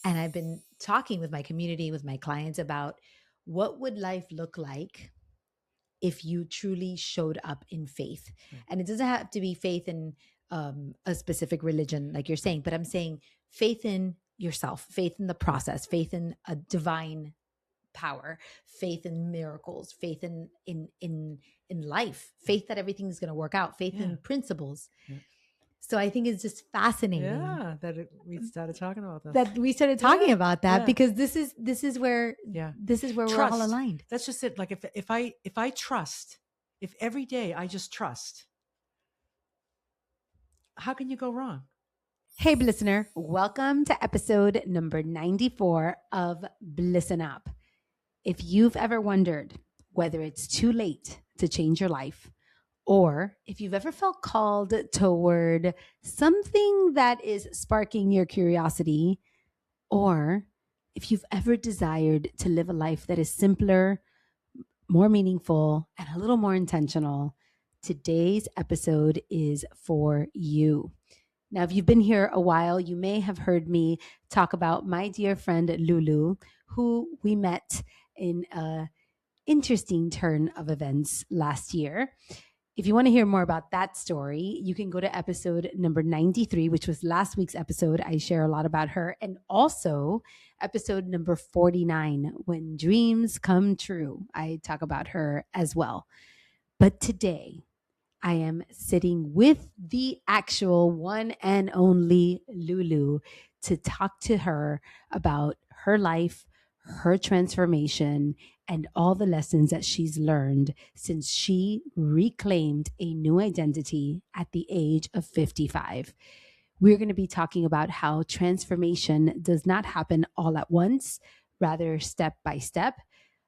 And I've been talking with my community, with my clients about what would life look like if you truly showed up in faith. Right. And it doesn't have to be faith in a specific religion, like you're saying, but I'm saying faith in yourself, faith in the process, faith in a divine power, faith in miracles, faith in life, faith that everything's going to work out, faith Yeah. in principles. Yeah. So I think it's just fascinating Yeah. We started talking about this. that we started talking Yeah. about that, Yeah. because this is where Yeah. we're all aligned. That's just it. Like if I trust, if every day I just trust, how can you go wrong? Hey, listener, welcome to episode number 94 of Listen Up. If you've ever wondered whether it's too late to change your life, or if you've ever felt called toward something that is sparking your curiosity, or if you've ever desired to live a life that is simpler, more meaningful, and a little more intentional, today's episode is for you. Now, if you've been here a while, you may have heard me talk about my dear friend Lulu, who we met in an interesting turn of events last year. If you want to hear more about that story, you can go to episode number 93, which was last week's episode. I share a lot about her. And also episode number 49, When Dreams Come True. I talk about her as well. But today, I am sitting with the actual one and only Lulu to talk to her about her life, her transformation, and all the lessons that she's learned since she reclaimed a new identity at the age of 55. We're going to be talking about how transformation does not happen all at once, rather step by step,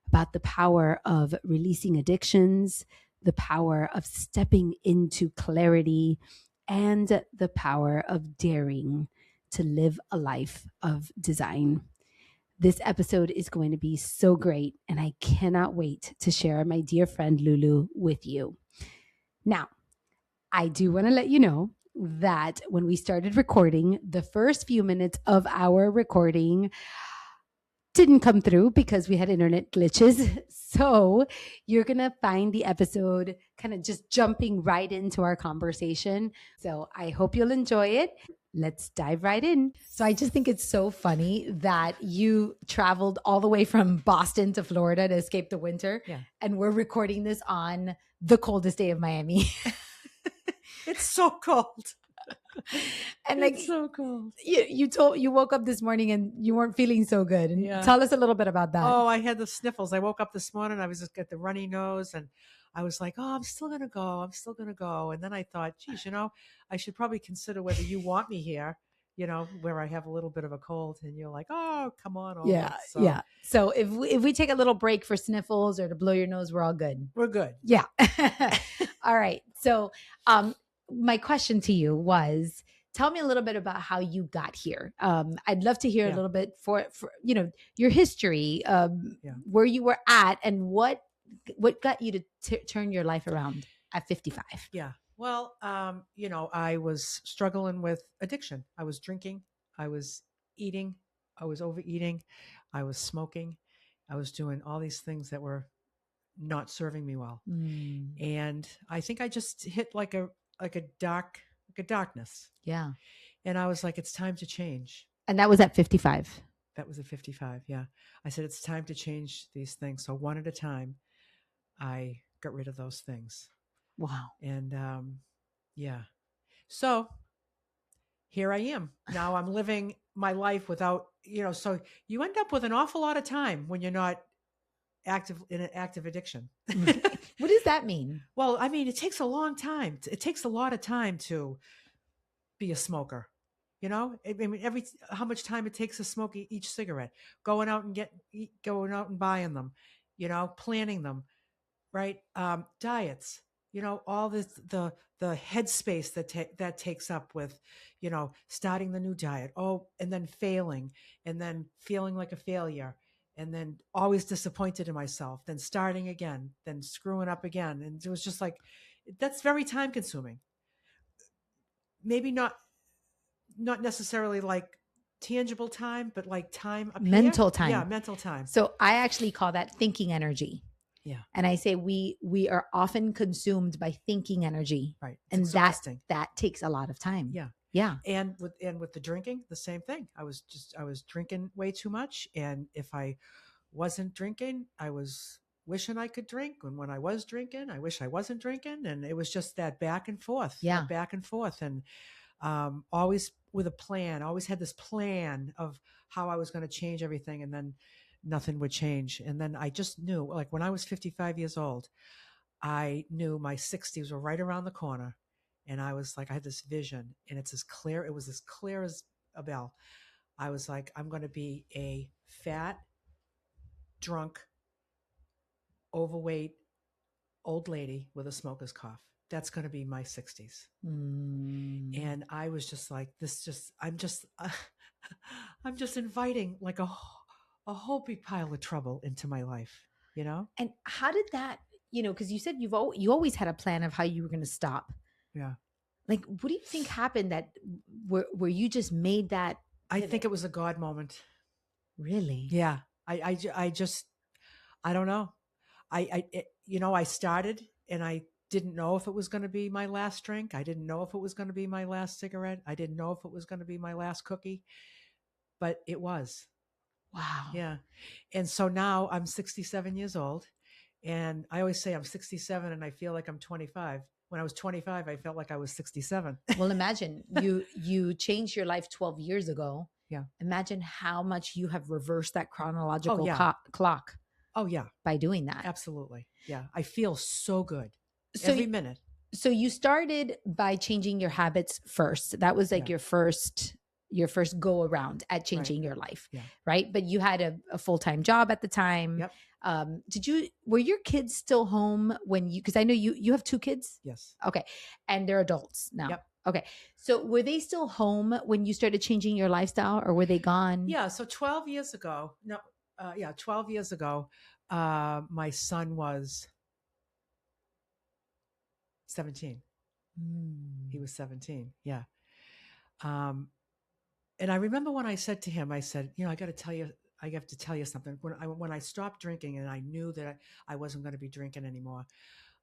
about the power of releasing addictions, the power of stepping into clarity, and the power of daring to live a life of design. This episode is going to be so great, and I cannot wait to share my dear friend Lulu with you. Now, I do want to let you know that when we started recording, the first few minutes of our recording didn't come through because we had internet glitches. So you're going to find the episode kind of just jumping right into our conversation. So I hope you'll enjoy it. Let's dive right in. So I just think it's so funny that you traveled all the way from Boston to Florida to escape the winter. Yeah. And we're recording this on the coldest day of Miami. It's so cold. And like, It's so cold. you woke up this morning and you weren't feeling so good. And Yeah. tell us a little bit about that. Oh, I had the sniffles. I woke up this morning. I was just got the runny nose, and I was like, "Oh, I'm still gonna go. I'm still gonna go." And then I thought, "Geez, I should probably consider whether you want me here. Where I have a little bit of a cold." And you're like, "Oh, come on over." Yeah. So if we take a little break for sniffles or to blow your nose, we're all good. We're good. Yeah. All right. So my question to you was, tell me a little bit about how you got here. I'd love to hear a little bit for your history, where you were at, and what got you to turn your life around at 55. Yeah. Well, I was struggling with addiction. I was drinking, I was eating, I was overeating, I was smoking, I was doing all these things that were not serving me well. And I think I just hit like a darkness. Yeah. And I was like, it's time to change. And that was at 55. That was at 55. Yeah. I said, it's time to change these things. So one at a time, I got rid of those things. Wow. And yeah. So here I am. Now I'm living my life without, so you end up with an awful lot of time when you're not in an active addiction. What does that mean? Well, I mean, it takes a long time. It takes a lot of time to be a smoker. I mean, how much time it takes to smoke each cigarette, going out and buying them, planning them, right? Diets, all this, the headspace that takes up with, starting the new diet. Oh, and then failing, and then feeling like a failure, and then always disappointed in myself, then starting again, then screwing up again. And it was just like, that's very time consuming. Maybe not necessarily like tangible time, but like time up Mental here. time. Yeah, mental time. So I actually call that thinking energy. Yeah. And I say we are often consumed by thinking energy. Right. It's And exhausting. that takes a lot of time. Yeah. Yeah. And with the drinking, the same thing. I was drinking way too much, and if I wasn't drinking, I was wishing I could drink, and when I was drinking, I wish I wasn't drinking, and it was just that back and forth. Yeah. Back and forth, and always with a plan. I always had this plan of how I was going to change everything, and then nothing would change. And then I just knew, like when I was 55 years old, I knew my 60s were right around the corner. And I was like, I had this vision, and it was as clear as a bell. I was like, I'm going to be a fat, drunk, overweight, old lady with a smoker's cough. That's going to be my 60s. And I was just like, I'm just inviting like a whole big pile of trouble into my life, you know? And how did that, because you said you always had a plan of how you were going to stop. Yeah. Like, what do you think happened that where you just made that? I think it was a God moment. Really? Yeah. I don't know. I started, and I didn't know if it was going to be my last drink. I didn't know if it was going to be my last cigarette. I didn't know if it was going to be my last cookie, but it was. Wow. Yeah. And so now I'm 67 years old, and I always say I'm 67 and I feel like I'm 25. When I was 25, I felt like I was 67. Well, imagine you changed your life 12 years ago. Yeah. Imagine how much you have reversed that chronological clock. Oh yeah. By doing that. Absolutely. Yeah. I feel so good so every minute. So you started by changing your habits first. That was like your first go around at changing your life. Yeah. Right. But you had a full-time job at the time. Yep. Were your kids still home because I know you have 2 kids? Yes. Okay. And they're adults now. Yep. Okay. So were they still home when you started changing your lifestyle, or were they gone? Yeah. So 12 years ago, 12 years ago, my son was 17. He was 17. Yeah. And I remember when I said to him, I said, I have to tell you something. When I stopped drinking and I knew that I wasn't going to be drinking anymore,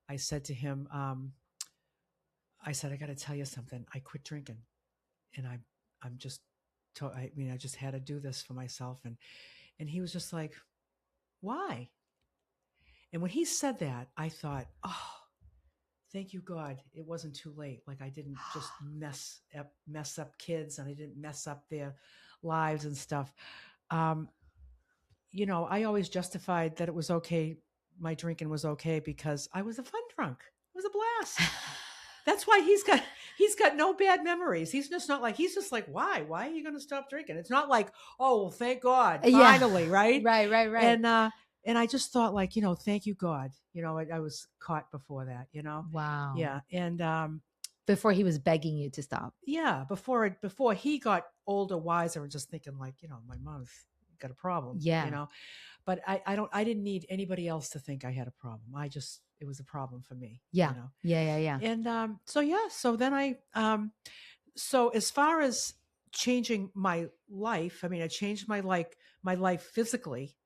I said to him, I said, I got to tell you something. I quit drinking, and I just had to do this for myself. And he was just like, why? And when he said that, I thought, oh, thank you, God. It wasn't too late. Like I didn't just mess up kids, and I didn't mess up their lives and stuff. I always justified that it was okay. My drinking was okay because I was a fun drunk. It was a blast. That's why he's got no bad memories. He's just like, why are you going to stop drinking? It's not like, oh, well, thank God, finally, yeah. right? Right. And I just thought, like, thank you, God. I was caught before that, Wow. Yeah. And before he was begging you to stop. Yeah. Before he got older, wiser, and just thinking like, my mom's got a problem. Yeah. But I didn't need anybody else to think I had a problem. It was a problem for me. Yeah. Yeah. And so then so as far as changing my life, I changed my life physically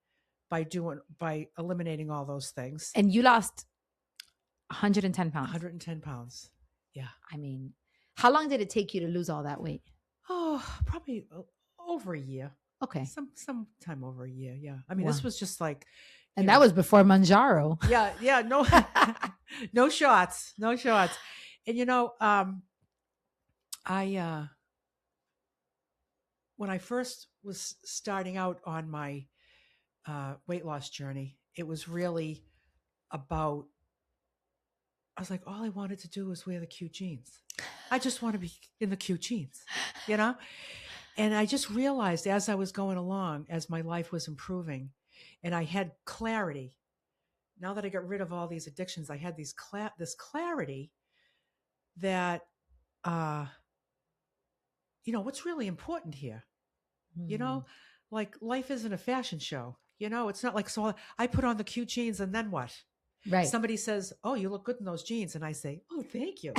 by eliminating all those things. And you lost 110 pounds. 110 pounds. Yeah. How long did it take you to lose all that weight? Oh, probably over a year. Okay. Some time over a year. Yeah. This was just like, and that was before Manjaro. Yeah. No, no shots. And when I first was starting out on my weight loss journey, it was really about, I was like, all I wanted to do was wear the cute jeans. I just want to be in the cute jeans, And I just realized as I was going along, as my life was improving, and I had clarity. Now that I got rid of all these addictions, I had this clarity that, what's really important here. Like life isn't a fashion show. It's not like, so I put on the cute jeans and then what? Right. Somebody says, "Oh, you look good in those jeans," and I say, "Oh, thank you."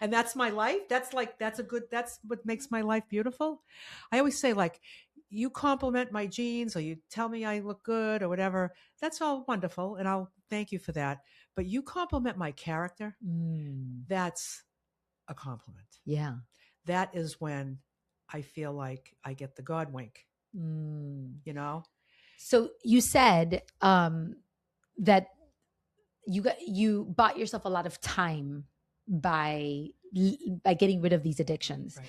And that's my life. That's what makes my life beautiful. I always say, like, you compliment my jeans or you tell me I look good or whatever. That's all wonderful, and I'll thank you for that. But you compliment my character. Mm. That's a compliment. Yeah. That is when I feel like I get the God wink. Mm. You know? So you said that you bought yourself a lot of time by getting rid of these addictions. Right.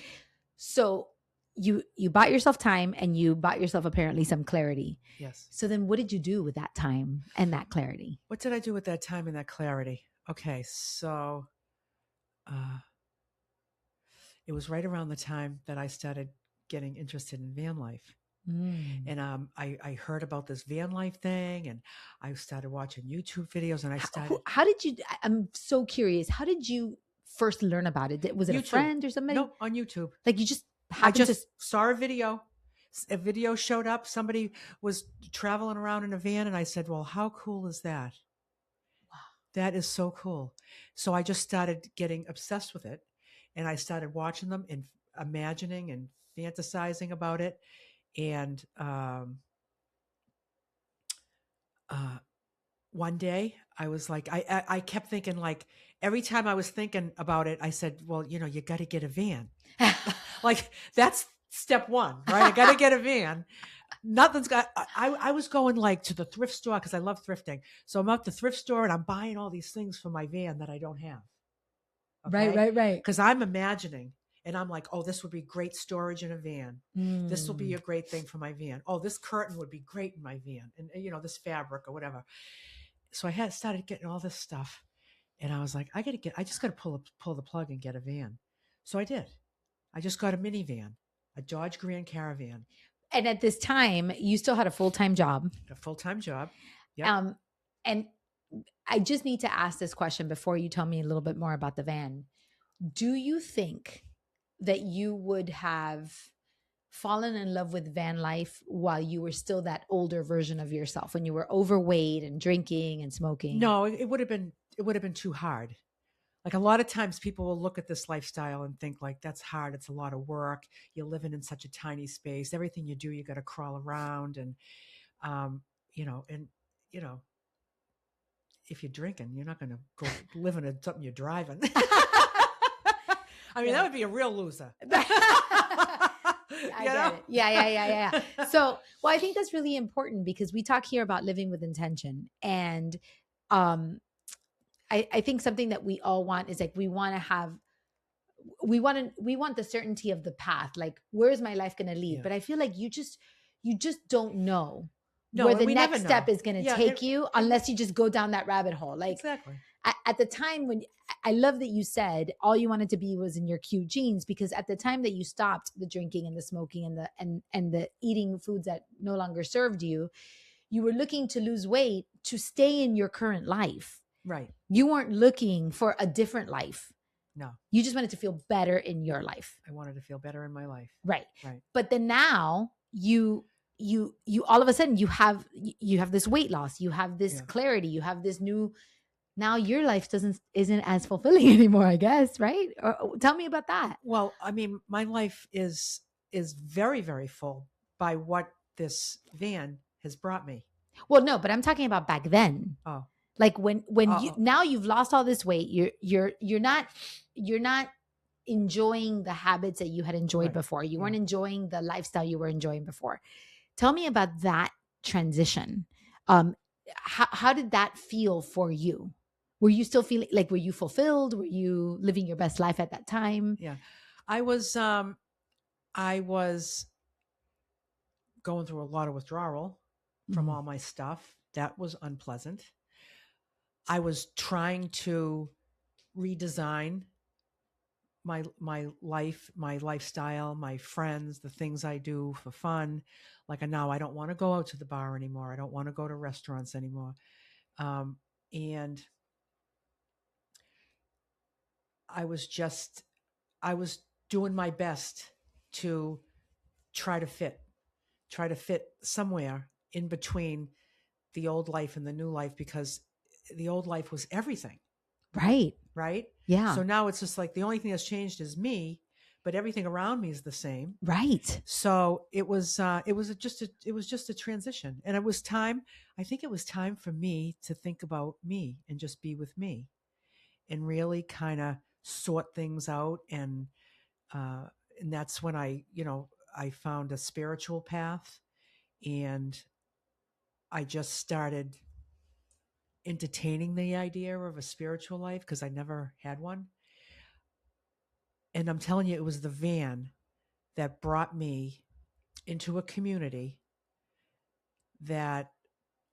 So you bought yourself time and you bought yourself apparently some clarity. Yes. So then what did you do with that time and that clarity? What did I do with that time and that clarity? Okay, so it was right around the time that I started getting interested in van life. Mm. And I heard about this van life thing, and I started watching YouTube videos, and I started. How did you? I'm so curious. How did you first learn about it? Was it a YouTube. friend or somebody? No, on YouTube. Like you just I happened just to. saw a video. A video showed up. Somebody was traveling around in a van, and I said, "Well, how cool is that? Wow. That is so cool." So I just started getting obsessed with it, and I started watching them and imagining and fantasizing about it. And one day I was like, I kept thinking, like, every time I was thinking about it, I said, well, you got to get a van. Like, that's step one, right? I got to get a van. Nothing's got, I was going like to the thrift store because I love thrifting. So I'm at the thrift store and I'm buying all these things for my van that I don't have. Okay? Right. Because I'm imagining and I'm like, oh, this would be great storage in a van. This will be a great thing for my van. Oh, this curtain would be great in my van. And, this fabric or whatever. So I had started getting all this stuff, and I was like, I just got to pull the plug and get a van. So I did. I just got a minivan, a Dodge Grand Caravan, And at this time, you still had a full-time job. a full-time job. Yeah. And I just need to ask this question before you tell me a little bit more about the van. Do you think that you would have fallen in love with van life while you were still that older version of yourself, when you were overweight and drinking and smoking? No, it would have been too hard. Like, a lot of times people will look at this lifestyle and think, like, that's hard. It's a lot of work. You're living in such a tiny space. Everything you do, you got to crawl around. And, um, if you're drinking, you're not going to go live in something you're driving. I mean, that would be a real loser. I get it. Yeah. So, well, I think that's really important because we talk here about living with intention. And I think something that we all want is, like, we want the certainty of the path. Like, where's my life going to lead? Yeah. But I feel like you just don't know No, where and the we next never step know. is going to Yeah, take you unless you just go down that rabbit hole. Like, exactly. at the time when I love that you said all you wanted to be was in your cute jeans, because at the time that you stopped the drinking and the smoking and the eating foods that no longer served you, you were looking to lose weight to stay in your current life. Right. You weren't looking for a different life. No. You just wanted to feel better in your life. I wanted to feel better in my life. Right. Right. But then now you all of a sudden you have this weight loss, you have this clarity, you have this new. Now your life isn't as fulfilling anymore, I guess, right? Or, tell me about that. Well, I mean, my life is very, very full by what this van has brought me. Well, no, but I'm talking about back then. Oh. Like when now you've lost all this weight, you're not enjoying the habits that you had enjoyed before. You weren't enjoying the lifestyle you were enjoying before. Tell me about that transition. How did that feel for you? Were you still feeling like, were you fulfilled? Were you living your best life at that time? Yeah. I was going through a lot of withdrawal from all my stuff. That was unpleasant. I was trying to redesign my life, my lifestyle, my friends, the things I do for fun. Like, now I don't want to go out to the bar anymore. I don't want to go to restaurants anymore. And I was doing my best to try to fit somewhere in between the old life and the new life, because the old life was everything, Right. right? Yeah. So now it's just like the only thing that's changed is me, but everything around me is the same. Right. So it was just a transition, and it was time. I think it was time for me to think about me and just be with me, and really kind of sort things out. Uh, and that's when I found a spiritual path, and I just started entertaining the idea of a spiritual life because I never had one. And I'm telling you, it was the van that brought me into a community that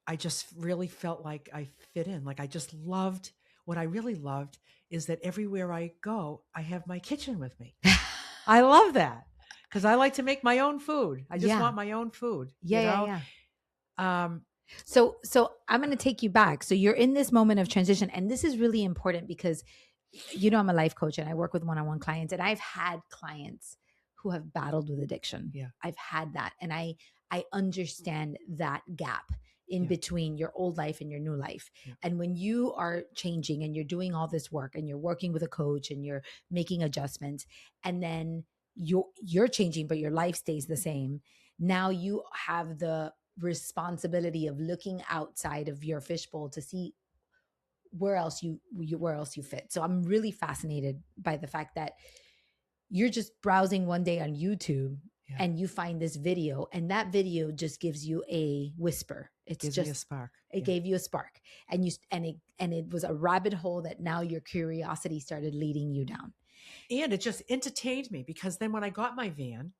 I just really felt like I fit in. Like I just loved what I really loved is that everywhere I go, I have my kitchen with me. I love that because I like to make my own food. I just Yeah. want my own food, Yeah. Yeah. Yeah. Um, So I'm going to take you back. So you're in this moment of transition, and this is really important because I'm a life coach and I work with one-on-one clients, and I've had clients who have battled with addiction. Yeah. I've had that, and I understand that gap in Yeah. between your old life and your new life. Yeah. And when you are changing and you're doing all this work and you're working with a coach and you're making adjustments, and then you're changing but your life stays the same, now you have the responsibility of looking outside of your fishbowl to see where else you fit. So I'm really fascinated by the fact that you're just browsing one day on YouTube, Yeah. and you find this video, and that video just gives you a whisper. It's Gives just me a spark. It gave you a spark, and it was a rabbit hole that now your curiosity started leading you down. And it just entertained me because then when I got my van,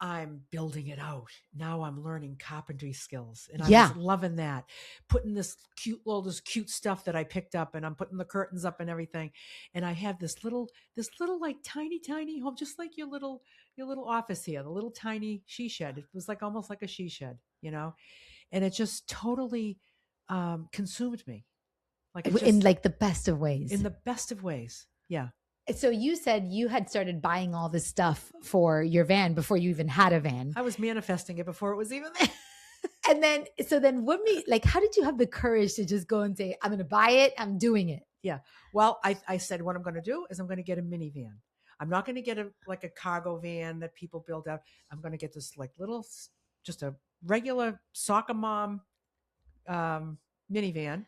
I'm building it out. Now I'm learning carpentry skills, and I was loving that. Putting all this cute stuff that I picked up, and I'm putting the curtains up and everything. And I have this little like tiny home, just like your little office here, the little tiny she shed. It was like almost like a she shed, and it just totally consumed me. Like it just, in like the best of ways. in the best of ways. Yeah. So you said you had started buying all this stuff for your van before you even had a van. I was manifesting it before it was even there. And then, how did you have the courage to just go and say, I'm going to buy it, I'm doing it? Yeah. Well, I said, what I'm going to do is I'm going to get a minivan. I'm not going to get a cargo van that people build out. I'm going to get this just a regular soccer mom minivan,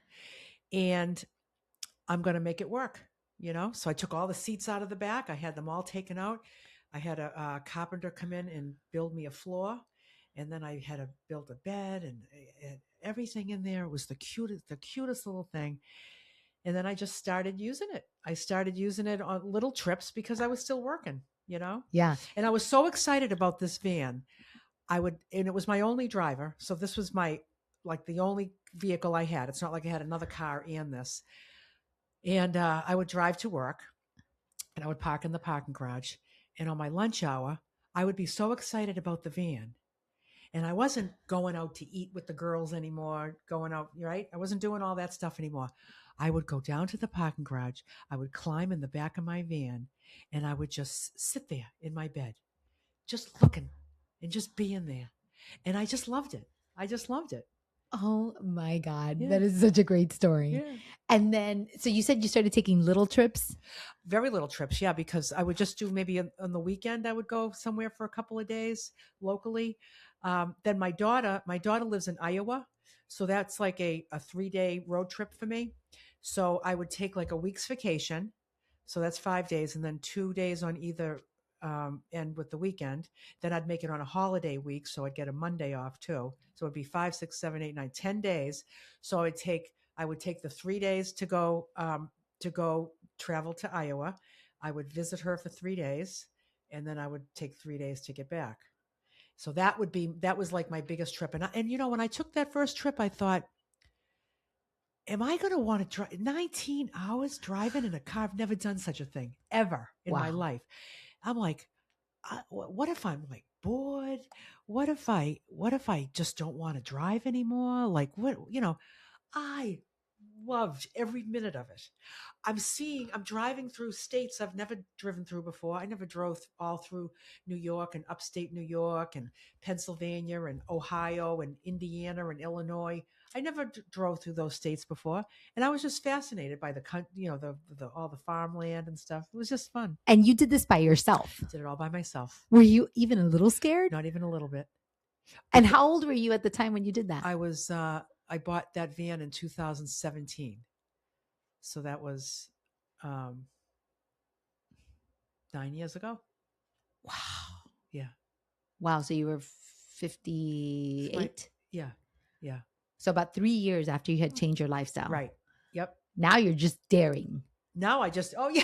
and I'm going to make it work. So I took all the seats out of the back. I had them all taken out. I had a carpenter come in and build me a floor. And then I had to build a bed and everything in there. It was the cutest little thing. And then I just started using it. I started using it on little trips because I was still working, Yeah. And I was so excited about this van. And it was my only driver. So this was the only vehicle I had. It's not like I had another car and this. And I would drive to work, and I would park in the parking garage. And on my lunch hour, I would be so excited about the van. And I wasn't going out to eat with the girls anymore, going out, right? I wasn't doing all that stuff anymore. I would go down to the parking garage. I would climb in the back of my van, and I would just sit there in my bed, just looking and just being there. And I just loved it. I just loved it. Oh my God. Yeah. That is such a great story. Yeah. And then, so you said you started taking little trips? Very little trips. Yeah. Because I would just do maybe on the weekend, I would go somewhere for a couple of days locally. Then my daughter lives in Iowa. So that's like a 3-day road trip for me. So I would take like a week's vacation. So that's 5 days, and then 2 days on either end with the weekend. Then I'd make it on a holiday week. So I'd get a Monday off too. So it'd be 5, 6, 7, 8, 9, 10 days. So I would take the 3 days to go travel to Iowa. I would visit her for 3 days, and then I would take 3 days to get back. So that was like my biggest trip. And when I took that first trip, I thought, am I going to want to drive 19 hours driving in a car? I've never done such a thing ever in my life. I'm like, what if I'm like bored? What if I just don't want to drive anymore? Like what, I loved every minute of it. I'm driving through states I've never driven through before. I never drove all through New York and upstate New York and Pennsylvania and Ohio and Indiana and Illinois. I never drove through those states before, and I was just fascinated by the all the farmland and stuff. It was just fun. And you did this by yourself. Did it all by myself. Were you even a little scared? Not even a little bit. And how old were you at the time when you did that? I bought that van in 2017. So that was 9 years ago. Wow. Yeah. Wow. So you were 58? Yeah. Yeah. So about 3 years after you had changed your lifestyle. Right. Yep. Now you're just daring. Now I just, oh yeah.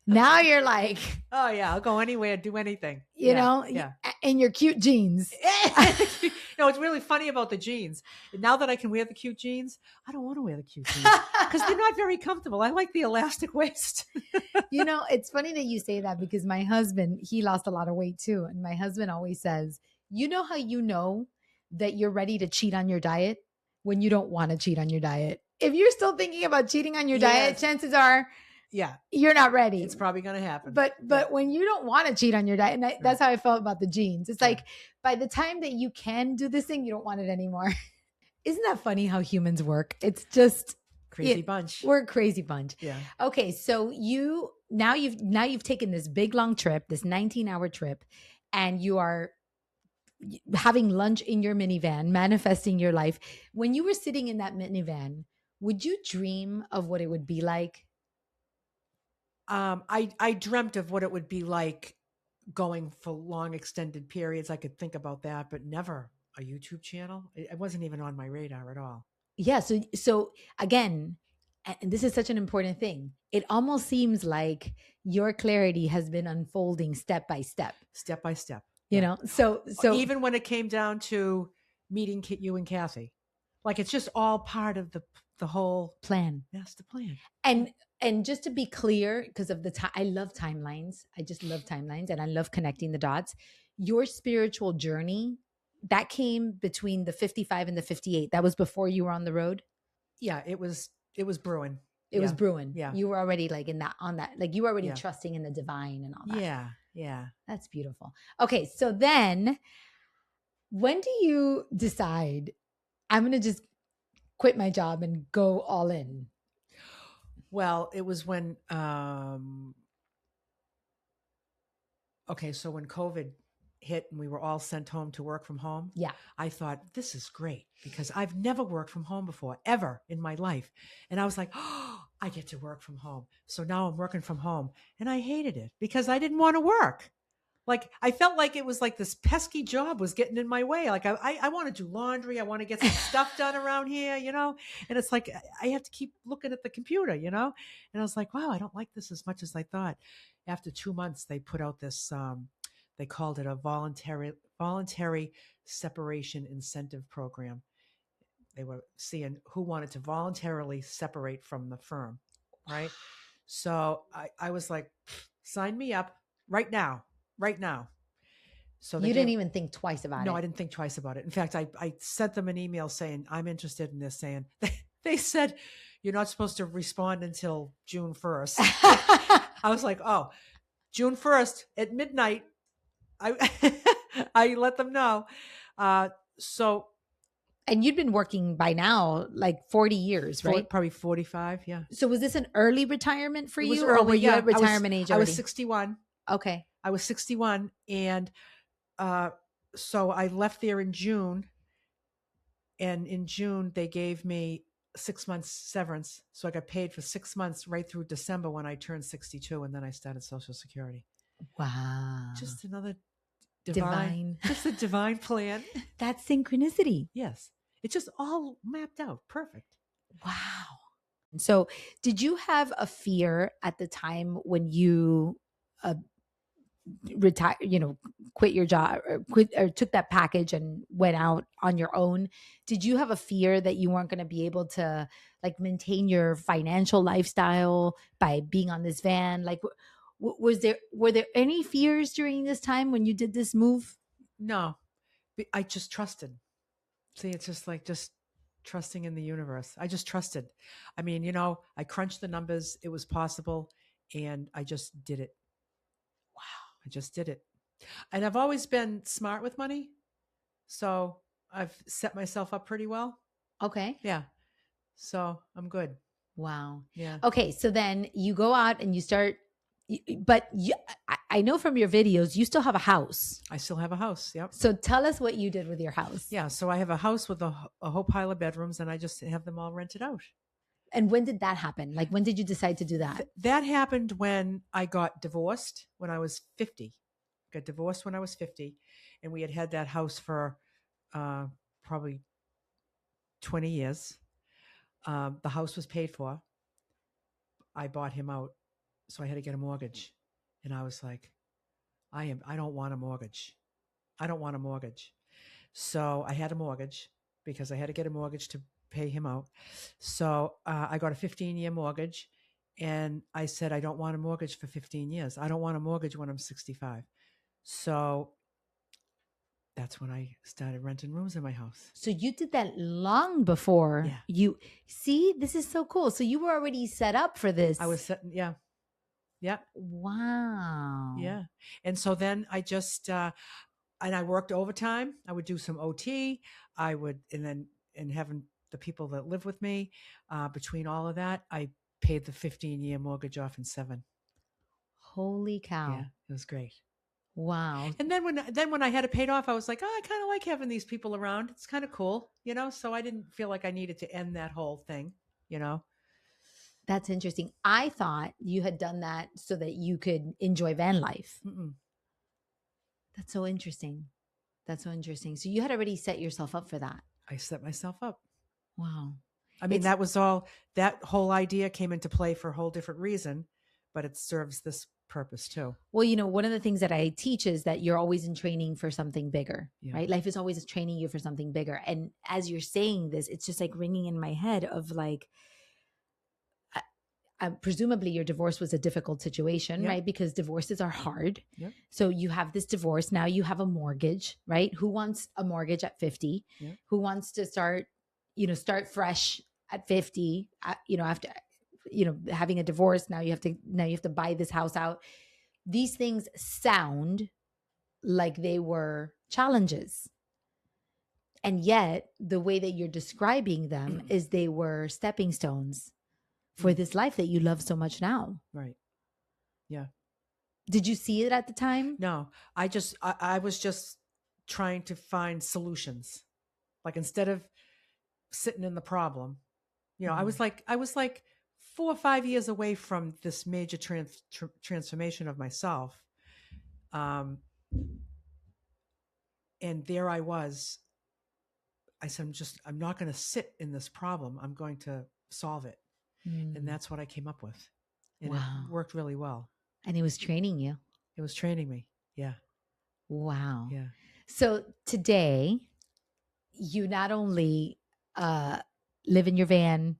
Now you're like, oh yeah, I'll go anywhere, do anything. You know, in your cute jeans. No, it's really funny about the jeans. Now that I can wear the cute jeans, I don't want to wear the cute jeans because they're not very comfortable. I like the elastic waist. You know, it's funny that you say that because my husband, he lost a lot of weight too. And my husband always says, you know how you know that you're ready to cheat on your diet when you don't want to cheat on your diet. If you're still thinking about cheating on your diet, chances are you're not ready. It's probably going to happen. But when you don't want to cheat on your diet, and that's how I felt about the jeans. It's like by the time that you can do this thing, you don't want it anymore. Isn't that funny how humans work? It's just crazy bunch. We're a crazy bunch. Yeah. Okay, so you've taken this big long trip, this 19-hour trip, and you are having lunch in your minivan, manifesting your life. When you were sitting in that minivan, would you dream of what it would be like? I dreamt of what it would be like going for long extended periods. I could think about that, but never a YouTube channel. It wasn't even on my radar at all. Yeah. So again, and this is such an important thing. It almost seems like your clarity has been unfolding step by step. Step by step. You know, so even when it came down to meeting you and Kathy, like it's just all part of the whole plan. Master plan. And just to be clear, because of the time, I love timelines. I just love timelines and I love connecting the dots. Your spiritual journey, that came between the 55 and the 58. That was before you were on the road? Yeah, it was brewing. It was brewing. Yeah. You were already like like you were already trusting in the divine and all that. Yeah. Yeah. That's beautiful. Okay. So then when do you decide I'm going to just quit my job and go all in? Well, it was when, so when COVID hit and we were all sent home to work from home. Yeah. I thought, this is great because I've never worked from home before, ever in my life. And I was like, oh, I get to work from home. So now I'm working from home. And I hated it because I didn't want to work. Like, I felt like it was like this pesky job was getting in my way. Like, I want to do laundry. I want to get some stuff done around here, you know? And it's like, I have to keep looking at the computer, you know? And I was like, wow, I don't like this as much as I thought. After 2 months, they put out this, they called it a voluntary separation incentive program. They were seeing who wanted to voluntarily separate from the firm, right? So I was like, sign me up right now. So you didn't even think twice about it. No, I didn't think twice about it. In fact, I sent them an email saying, I'm interested in this, saying, they said, you're not supposed to respond until June 1st. I was like, oh, June 1st at midnight. I let them know. So. And you'd been working by now like 40 years, right? Probably 45, yeah. So was this an early retirement for you? Early, or were you at retirement age already? I was 61. Okay. I was 61. And so I left there in June. And in June, they gave me 6 months severance. So I got paid for 6 months right through December when I turned 62. And then I started Social Security. Wow. Just another divine just a divine plan. That's synchronicity. Yes. It's just all mapped out. Perfect. Wow. So did you have a fear at the time when you retire, quit your job or took that package and went out on your own? Did you have a fear that you weren't going to be able to like maintain your financial lifestyle by being on this van? Like, were there any fears during this time when you did this move? No, I just trusted. See, it's just like, trusting in the universe. I just trusted. I mean, I crunched the numbers. It was possible. And I just did it. Wow. I just did it. And I've always been smart with money. So I've set myself up pretty well. Okay. Yeah. So I'm good. Wow. Yeah. Okay. So then you go out and you start, but I know from your videos, you still have a house. I still have a house. Yep. So tell us what you did with your house. Yeah. So I have a house with a whole pile of bedrooms, and I just have them all rented out. And when did that happen? Like, when did you decide to do that? That happened when I got divorced when I was 50. Got divorced when I was 50. And we had that house for probably 20 years. The house was paid for. I bought him out. So I had to get a mortgage. And I was like, I don't want a mortgage. I don't want a mortgage. So I had a mortgage because I had to get a mortgage to pay him out. So I got a 15-year mortgage. And I said, I don't want a mortgage for 15 years. I don't want a mortgage when I'm 65. So that's when I started renting rooms in my house. So you did that long before Yeah. you see, this is so cool. So you were already set up for this. I was set, yeah. Yeah. Wow. Yeah. And so then I just, and I worked overtime. I would do some OT. And having the people that live with me, between all of that, I paid the 15-year mortgage off in 7. Holy cow. Yeah. It was great. Wow. And then when I had it paid off, I was like, oh, I kind of like having these people around. It's kind of cool, so I didn't feel like I needed to end that whole thing, That's interesting. I thought you had done that so that you could enjoy van life. Mm-mm. That's so interesting. So you had already set yourself up for that. I set myself up. Wow. I mean, that whole idea came into play for a whole different reason, but it serves this purpose too. Well, one of the things that I teach is that you're always in training for something bigger, right? Life is always training you for something bigger. And as you're saying this, it's just like ringing in my head of like, presumably your divorce was a difficult situation, right? Because divorces are hard. Yep. So you have this divorce. Now you have a mortgage, right? Who wants a mortgage at 50? Yep. Who wants to start fresh at 50, after, having a divorce. Now you have to buy this house out. These things sound like they were challenges. And yet the way that you're describing them is they were stepping stones for this life that you love so much now. Right. Yeah. Did you see it at the time? No, I was just trying to find solutions. Like, instead of sitting in the problem, I was like 4 or 5 years away from this major transformation of myself. And there I was. I said, I'm not going to sit in this problem. I'm going to solve it. And that's what I came up with. And it worked really well. And it was training you. It was training me. Yeah. Wow. Yeah. So today, you not only live in your van,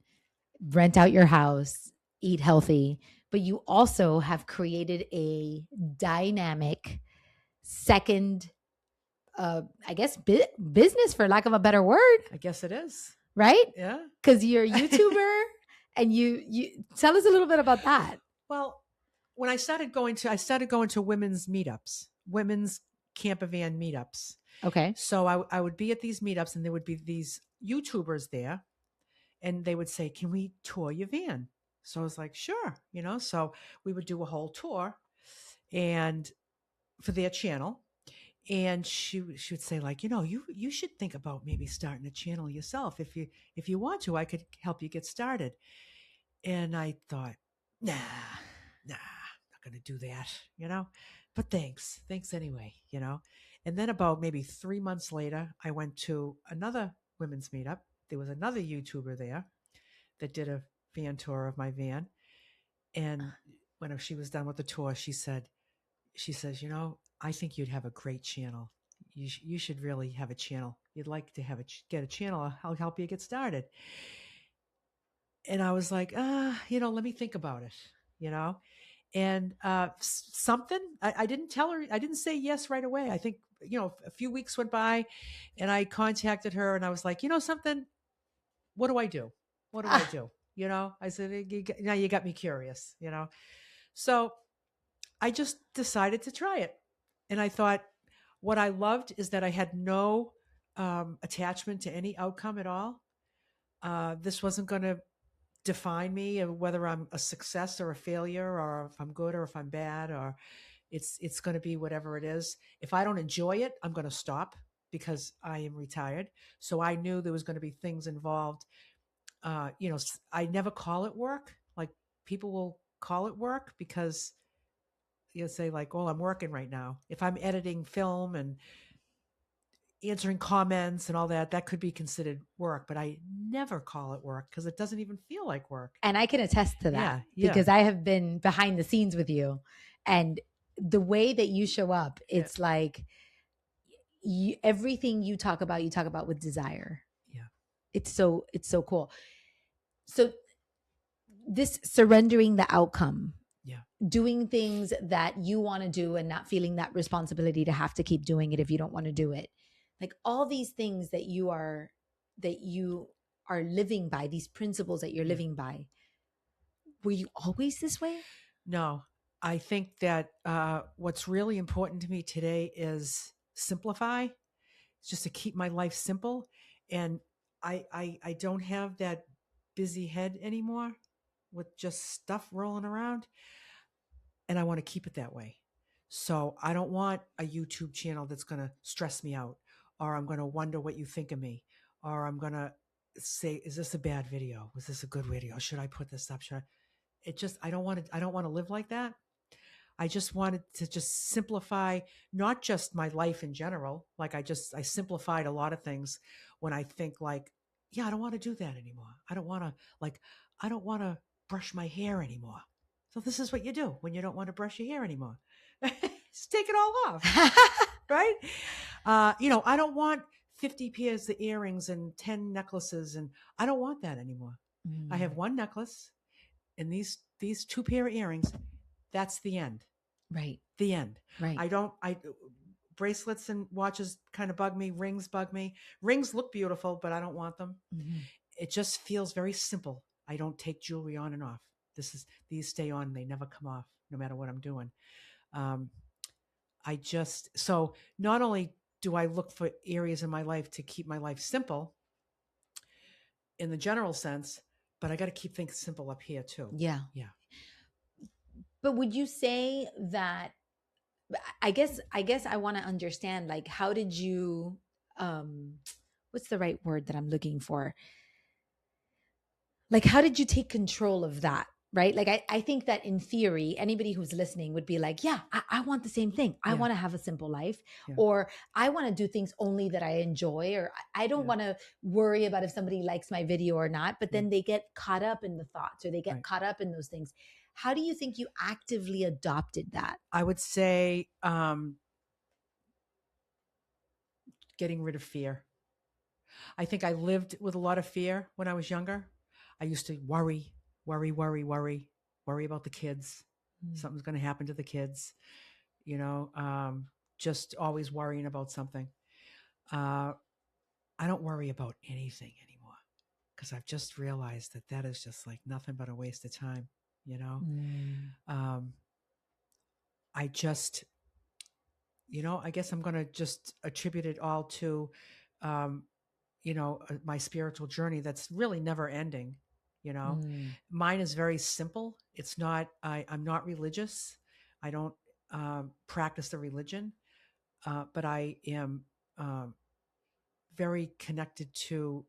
rent out your house, eat healthy, but you also have created a dynamic second, I guess, business, for lack of a better word. I guess it is. Right? Yeah. Because you're a YouTuber. And you tell us a little bit about that. Well, when I started going to women's meetups, women's camper van meetups. Okay. So I would be at these meetups, and there would be these YouTubers there, and they would say, "Can we tour your van?" So I was like, "Sure," So we would do a whole tour, and for their channel. And she would say, like, you should think about maybe starting a channel yourself. If you want to, I could help you get started. And I thought, nah, I'm not going to do that, but thanks anyway, And then about maybe 3 months later, I went to another women's meetup. There was another YouTuber there that did a van tour of my van. And when she was done with the tour, she says, I think you'd have a great channel. You should really have a channel. You'd like to get a channel. I'll help you get started. And I was like, let me think about it, and something, I didn't tell her, I didn't say yes right away. I think, a few weeks went by, and I contacted her, and I was like, something, what do I do? What do I Ah, do? I said, now you got me curious. So I just decided to try it. And I thought what I loved is that I had no attachment to any outcome at all. This wasn't going to define me of whether I'm a success or a failure, or if I'm good or if I'm bad, or it's going to be whatever it is. If I don't enjoy it, I'm going to stop because I am retired. So I knew there was going to be things involved. I never call it work. Like, people will call it work because you say like, "Oh, I'm working right now." If I'm editing film and answering comments and all that, that could be considered work. But I never call it work because it doesn't even feel like work. and I can attest to that Yeah, yeah, because I have been behind the scenes with you, and the way that you show up, yeah, it's like everything you talk about with desire. yeah, It's so cool. So this surrendering the outcome, yeah. doing things that you want to do and not feeling that responsibility to have to keep doing it if you don't want to do it. Like all these things that you are living by, these principles that you're Yeah. living by. Were you always this way? No, I think that what's really important to me today is simplify. It's just to keep my life simple, and I don't have that busy head anymore with just stuff rolling around, and I want to keep it that way. So I don't want a YouTube channel that's going to stress me out, or I'm going to wonder what you think of me, or I'm going to say, is this a bad video? Was this a good video? Should I put this up? Should I? It just, I don't want to live like that. I just wanted to just simplify not just my life in general. Like, I simplified a lot of things when I think like, yeah, I don't want to do that anymore. I don't want to brush my hair anymore. So this is what you do when you don't want to brush your hair anymore. Just take it all off, right? I don't want 50 pairs of earrings and 10 necklaces, and I don't want that anymore. I have one necklace and these two pair of earrings. That's the end. Right. The end. Right. I bracelets and watches kind of bug me. Rings bug me. Rings look beautiful, but I don't want them. Mhm. It just feels very simple. I don't take jewelry on and off. These stay on. They never come off, no matter what I'm doing. Um, so not only do I look for areas in my life to keep my life simple in the general sense, but I got to keep things simple up here too. Yeah. Yeah. But would you say that I guess I want to understand, like, how did you um what's the right word that I'm looking for? Like, how did you take control of that? Right. Like, I think that in theory, anybody who's listening would be like, yeah, I want the same thing. I Yeah. want to have a simple life, Yeah. or I want to do things only that I enjoy, or I don't Yeah. want to worry about if somebody likes my video or not. But Yeah. then they get caught up in the thoughts, or they get Right. caught up in those things. How do you think you actively adopted that? I would say getting rid of fear. I think I lived with a lot of fear when I was younger. I used to worry about the kids. Mm. Something's going to happen to the kids, you know, just always worrying about something. Uh, I don't worry about anything anymore because I've just realized that is just like nothing but a waste of time, you know. Mm. Um, I just, I guess I'm going to just attribute it all to, um, my spiritual journey that's really never ending. Mm. Mine is very simple. It's not, I'm not religious. I don't practice the religion, but I am very connected to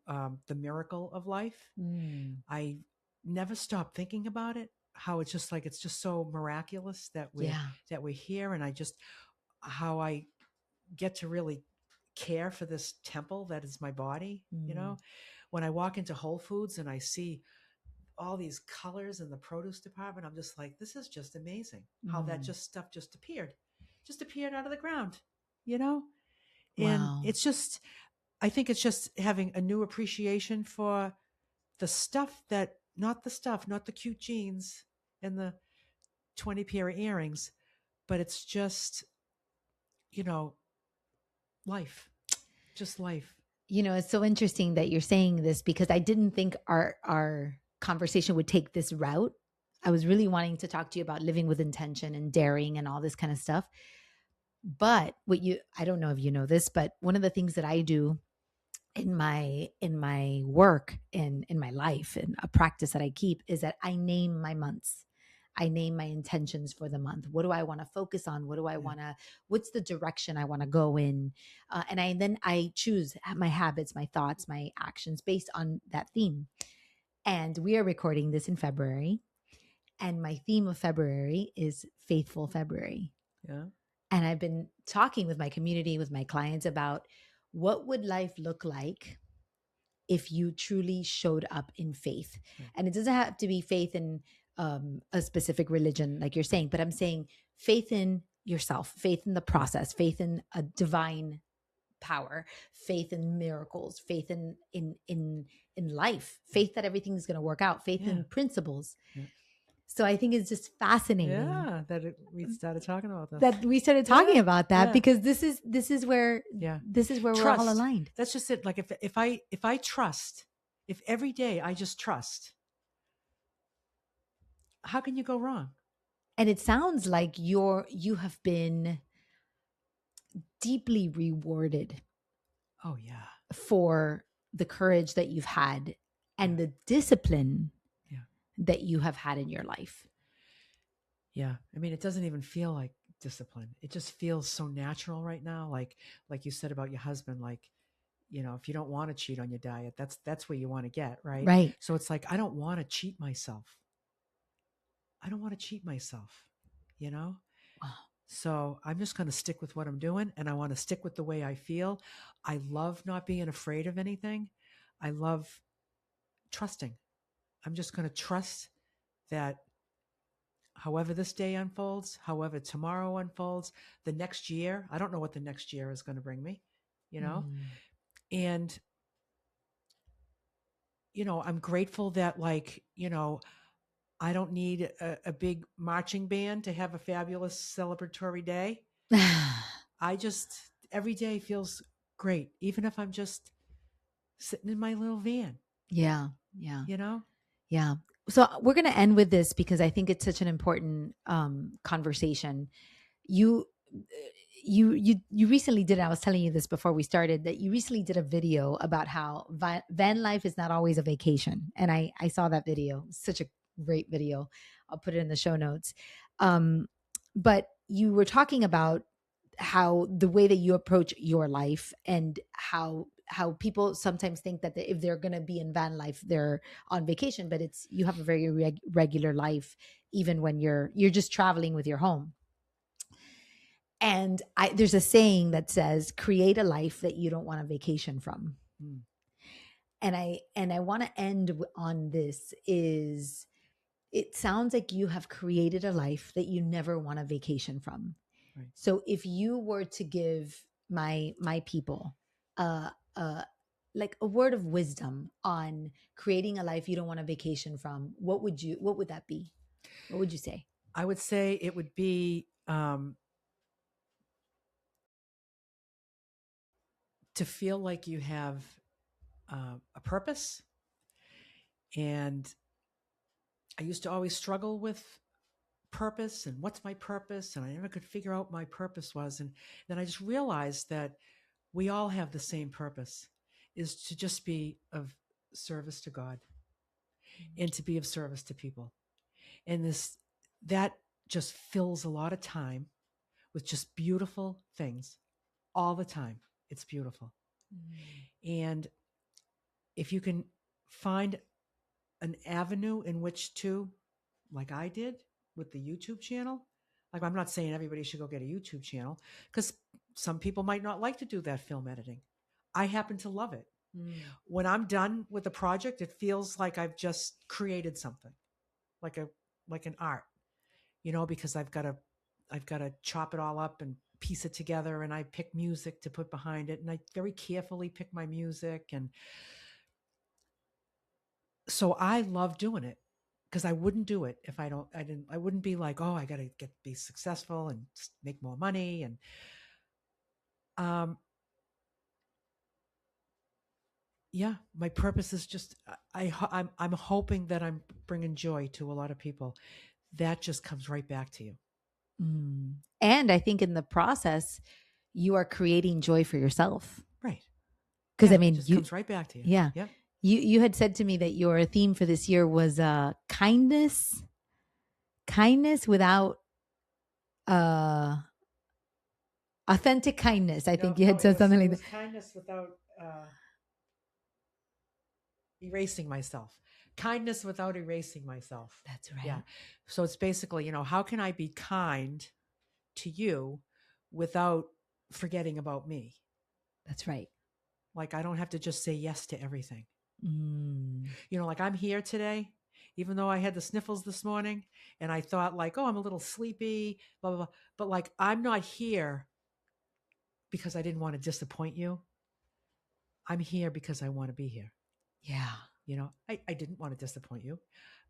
the miracle of life. Mm. I never stop thinking about it, how it's just so miraculous Yeah. that we're here. And how I get to really care for this temple that is my body. Mm. When I walk into Whole Foods and I see all these colors in the produce department, I'm just like, this is just amazing how that Mm. stuff just appeared out of the ground, you know? And Wow. I think it's just having a new appreciation for the stuff not the cute jeans and the 20 pair of earrings, but it's just, you know, life, just life. It's so interesting that you're saying this because I didn't think our conversation would take this route. I was really wanting to talk to you about living with intention and daring and all this kind of stuff. But I don't know if you know this, but one of the things that I do in my work in my life and a practice that I keep is that I name my months. I name my intentions for the month. What do I want to focus on? What do I want to, what's the direction I want to go in? Then I choose my habits, my thoughts, my actions based on that theme. And we are recording this in February. And my theme of February is Faithful February. Yeah. And I've been talking with my community, with my clients about what would life look like if you truly showed up in faith. Right. And it doesn't have to be faith in a specific religion, like you're saying, but I'm saying faith in yourself, faith in the process, faith in a divine power, faith in miracles, faith in life, faith that everything's going to work out, faith in principles. Yeah. So I think it's just fascinating. Yeah, we started talking about this. That we started talking about that because this is where this is where Trust. we're all aligned. That's just it. Like if I trust, if every day I just trust, how can you go wrong? And it sounds like you have been deeply rewarded. Oh yeah. For the courage that you've had and the discipline that you have had in your life. Yeah. I mean, it doesn't even feel like discipline. It just feels so natural right now. Like you said about your husband, like, if you don't want to cheat on your diet, that's where you want to get, right? Right. So it's like, I don't want to cheat myself. I don't want to cheat myself, Wow. So I'm just going to stick with what I'm doing, and I want to stick with the way I feel. I love not being afraid of anything. I love trusting. I'm just going to trust that however this day unfolds, however tomorrow unfolds, the next year, I don't know what the next year is going to bring me, And, I'm grateful that I don't need a big marching band to have a fabulous celebratory day. Every day feels great, even if I'm just sitting in my little van. Yeah. Yeah. Yeah. So we're going to end with this because I think it's such an important conversation. You recently did, I was telling you this before we started, that you recently did a video about how van life is not always a vacation. And I saw that video. Such a great video. I'll put it in the show notes. But you were talking about how the way that you approach your life and how people sometimes think that if they're going to be in van life, they're on vacation, but you have a very regular life, even when you're just traveling with your home. And there's a saying that says, create a life that you don't want a vacation from. Mm. And I want to end on this is, it sounds like you have created a life that you never want a vacation from. Right. So if you were to give my people like a word of wisdom on creating a life you don't want a vacation from, what would that be? What would you say? I would say it would be to feel like you have a purpose. And I used to always struggle with purpose and what's my purpose, and I never could figure out my purpose was. And then I just realized that we all have the same purpose, is to just be of service to God and to be of service to people. And that just fills a lot of time with just beautiful things all the time. It's beautiful. And if you can find an avenue in which to, like I did with the YouTube channel, like I'm not saying everybody should go get a YouTube channel, because some people might not like to do that film editing. I happen to love it. When I'm done with the project, it feels like I've just created something, like an art, because I've got to chop it all up and piece it together, and I pick music to put behind it, and I very carefully pick my music. And so I love doing it, because I wouldn't do it if I wouldn't be like, oh, I got to be successful and make more money. And yeah, my purpose is just I'm hoping that I'm bringing joy to a lot of people. That just comes right back to you. Mm. And I think in the process, you are creating joy for yourself. Right. Because Yeah, I it mean, just comes right back to you. yeah, Yep. you had said to me that your theme for this year was kindness, kindness without uh authentic kindness. I No, think you no, had said something it like was that. kindness without erasing myself. Kindness without erasing myself. That's Yeah. right. So it's basically, how can I be kind to you without forgetting about me? That's right. Like I don't have to just say yes to everything. Mm. Like I'm here today, even though I had the sniffles this morning and I thought like, oh, I'm a little sleepy, blah, blah, blah. But like, I'm not here because I didn't want to disappoint you. I'm here because I want to be here. Yeah. I didn't want to disappoint you,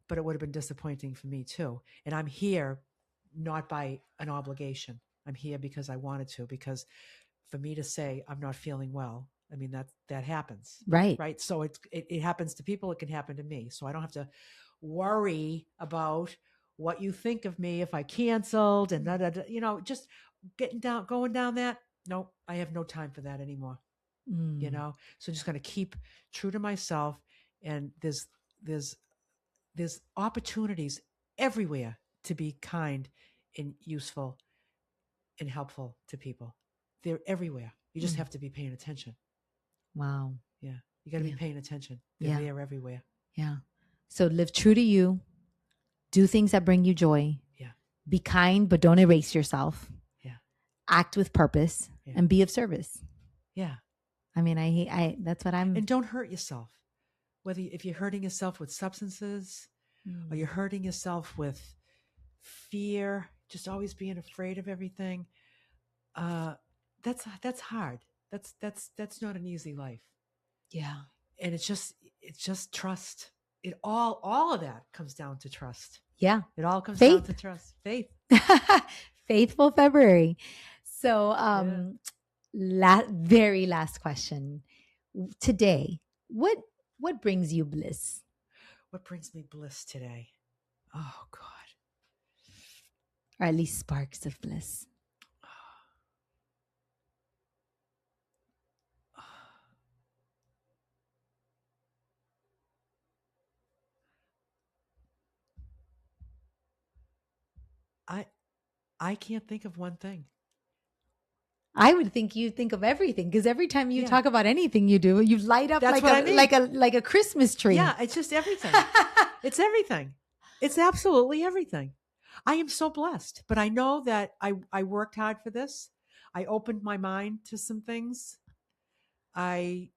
but it would have been disappointing for me too. And I'm here not by an obligation. I'm here because I wanted to, because for me to say I'm not feeling well, I mean, that happens, Right. right? So it happens to people. It can happen to me. So I don't have to worry about what you think of me if I canceled and just going down that. No, I have no time for that anymore. Mm. So I'm just going to keep true to myself. And there's opportunities everywhere to be kind and useful and helpful to people. They're everywhere. You just Mm. have to be paying attention. Wow. Yeah. You got to be Yeah. paying attention. They're Yeah. there everywhere. Yeah. So live true to you. Do things that bring you joy. Yeah. Be kind, but don't erase yourself. Yeah. Act with purpose Yeah. and be of service. Yeah. I mean, I that's what I'm. And don't hurt yourself. If you're hurting yourself with substances or you're hurting yourself with fear, just always being afraid of everything, that's hard. That's not an easy life. Yeah. And it's just trust. All of that comes down to trust. Yeah. It all comes Faith. down to trust. Faith. Faithful February. So, Yeah. very last question today. What brings you bliss? What brings me bliss today? Oh God. Or at least sparks of bliss. I can't think of one thing. I would think you think of everything because every time you Yeah. talk about anything you do, you light up That's like what a I mean. like a Christmas tree. Yeah, it's just everything. It's everything. It's absolutely everything. I am so blessed, but I know that I worked hard for this. I opened my mind to some things. I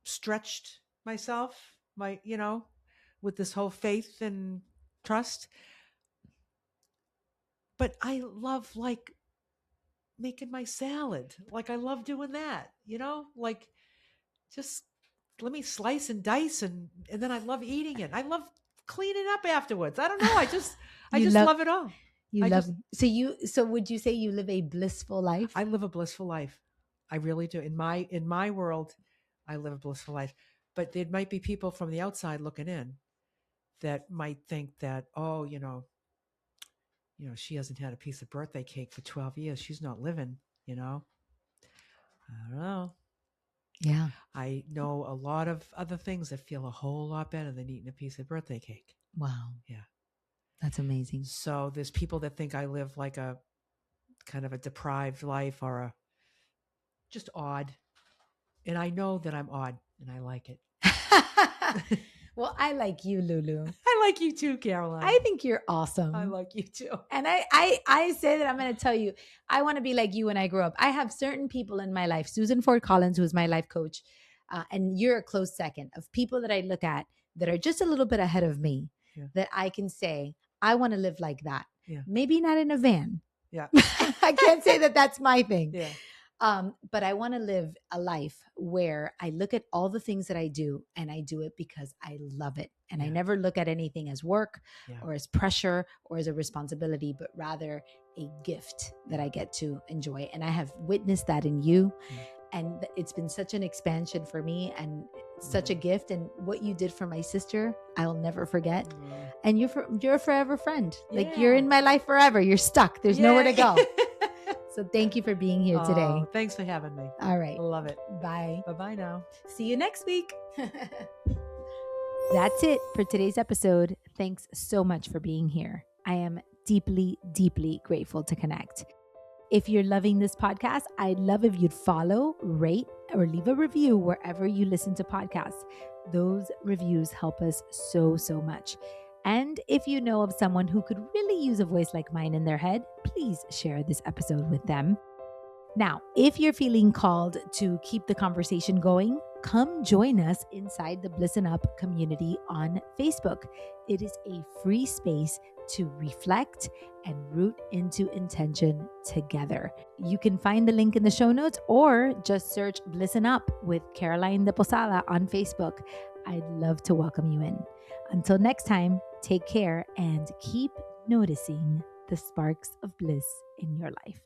stretched myself, with this whole faith and trust. But I love like making my salad. Like I love doing that, like just let me slice and dice and then I love eating it. I love cleaning up afterwards. I don't know. I just love it all. So would you say you live a blissful life? I live a blissful life. I really do. In my world, I live a blissful life. But there might be people from the outside looking in that might think that, oh, she hasn't had a piece of birthday cake for 12 years. She's not living, I don't know. Yeah. I know a lot of other things that feel a whole lot better than eating a piece of birthday cake. Wow. Yeah. That's amazing. So there's people that think I live like a kind of a deprived life or just odd. And I know that I'm odd and I like it. Well, I like you, Lulu. I like you too, Caroline. I think you're awesome. I like you too. And I say that I'm going to tell you, I want to be like you when I grow up. I have certain people in my life, Susan Ford Collins, who is my life coach, and you're a close second of people that I look at that are just a little bit ahead of me, that I can say, I want to live like that. Yeah. Maybe not in a van. Yeah. I can't say that that's my thing. Yeah. But I want to live a life where I look at all the things that I do and I do it because I love it. And I never look at anything as work or as pressure or as a responsibility, but rather a gift that I get to enjoy. And I have witnessed that in you. And it's been such an expansion for me and such a gift. And what you did for my sister, I'll never forget. And you're a forever friend. Like you're in my life forever. You're stuck. There's nowhere to go. So thank you for being here today. Thanks for having me. All right. Love it. Bye. Bye-bye now. See you next week. That's it for today's episode. Thanks so much for being here. I am deeply, deeply grateful to connect. If you're loving this podcast, I'd love if you'd follow, rate, or leave a review wherever you listen to podcasts. Those reviews help us so, so much. And if you know of someone who could really use a voice like mine in their head, please share this episode with them. Now, if you're feeling called to keep the conversation going, come join us inside the Blissin' Up community on Facebook. It is a free space to reflect and root into intention together. You can find the link in the show notes or just search Blissin' Up with Caroline de Posada on Facebook. I'd love to welcome you in. Until next time, take care and keep noticing the sparks of bliss in your life.